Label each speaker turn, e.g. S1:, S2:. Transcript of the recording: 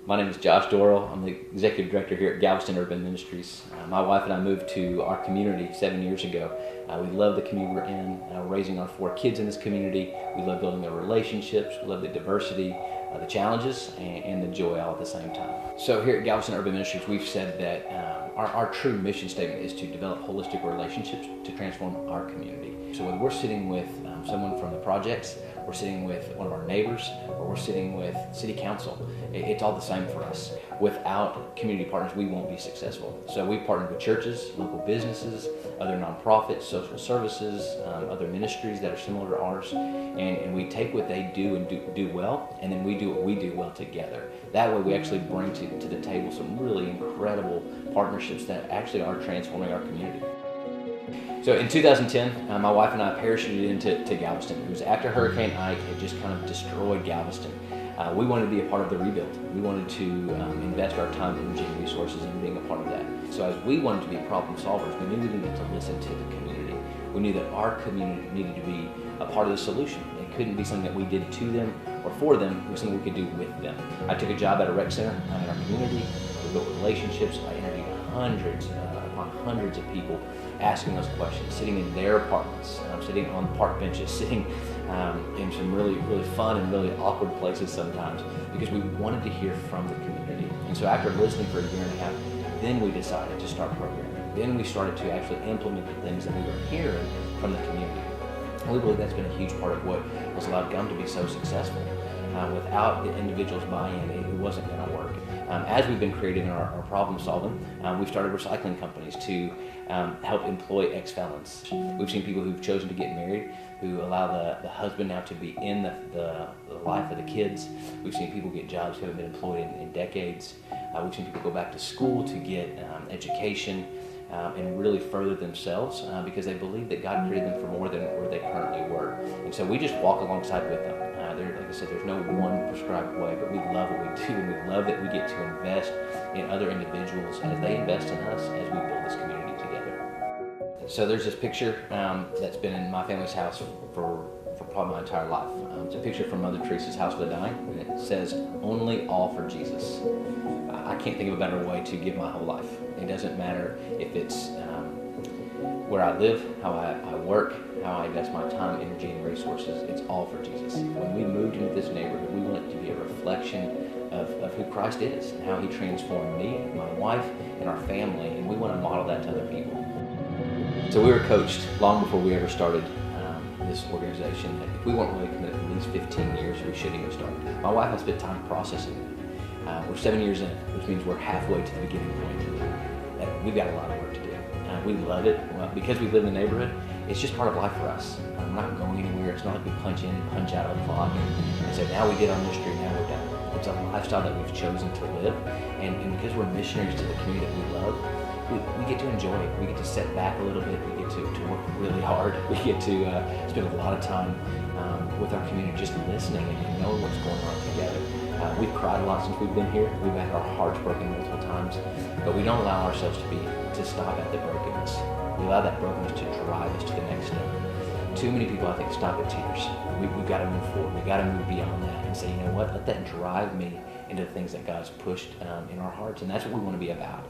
S1: My name is Josh Dorrell. I'm the Executive Director here at Galveston Urban Ministries. My wife and I moved to our community 7 years ago. We love the community we're in, raising our 4 kids in this community. We love building the relationships, we love the diversity, the challenges, and the joy all at the same time. So here at Galveston Urban Ministries, we've said that our true mission statement is to develop holistic relationships to transform our community. So whether we're sitting with someone from the projects, we're sitting with one of our neighbors, or we're sitting with city council, it's all the same for us. Without community partners, we won't be successful. So we've partnered with churches, local businesses, other nonprofits, social services, other ministries that are similar to ours, and we take what they do and do well, and then we do what we do well together. That way we actually bring to the table some really incredible partnerships that actually are transforming our community. So in 2010, my wife and I parachuted into Galveston. It was after Hurricane Ike had just kind of destroyed Galveston. We wanted to be a part of the rebuild. We wanted to invest our time, energy, and resources in being a part of that. So as we wanted to be problem solvers, we knew we needed to listen to the community. We knew that our community needed to be a part of the solution. It couldn't be something that we did to them or for them. It was something we could do with them. I took a job at a rec center in our community. We built relationships. I interviewed hundreds upon hundreds of people, asking those questions, sitting in their apartments, sitting on park benches, sitting in some really fun and really awkward places sometimes, because we wanted to hear from the community. And so after listening for a year and a half, then we decided to start programming. Then we started to actually implement the things that we were hearing from the community. And we believe that's been a huge part of what has allowed GUM to be so successful. Without the individuals' buy-in, it wasn't going to work. As we've been creative in our problem solving, we've started recycling companies to help employ ex-felons. We've seen people who've chosen to get married, who allow the husband now to be in the life of the kids. We've seen people get jobs who haven't been employed in decades. We've seen people go back to school to get education and really further themselves because they believe that God created them for more than where they currently were. And so we just walk alongside with them. Like I said, there's no one prescribed way, but we love what we do, and we love that we get to invest in other individuals as they invest in us as we build this community together. So there's this picture that's been in my family's house for probably my entire life. It's a picture from Mother Teresa's House for the Dying, and it says, "Only all for Jesus." I can't think of a better way to give my whole life. It doesn't matter if it's where I live, how I work, how I invest my time, energy, and resources. It's all for Jesus. When we moved into this neighborhood, we want it to be a reflection of who Christ is and how He transformed me, my wife, and our family, and we want to model that to other people. So we were coached long before we ever started this organization that if we weren't really committed at least 15 years, we shouldn't even start. My wife has spent time processing it. We're 7 years in, which means we're halfway to the beginning point. We've got a lot of work to do. We love it. Because we live in the neighborhood, it's just part of life for us. We're not going anywhere. It's not like we punch in and punch out of the clock and say, now we get on the street, now we're done. It's a lifestyle that we've chosen to live. And because we're missionaries to the community that we love, we get to enjoy it. We get to sit back a little bit. We get to work really hard. We get to spend a lot of time with our community just listening and knowing what's going on together. We've cried a lot since we've been here. We've had our hearts broken multiple times, but we don't allow ourselves to stop at the brokenness. We allow that brokenness to drive us to the next step. Too many people, I think, stop at tears. We've got to move forward. We've got to move beyond that and say, you know what, let that drive me into the things that God's pushed in our hearts, and that's what we want to be about.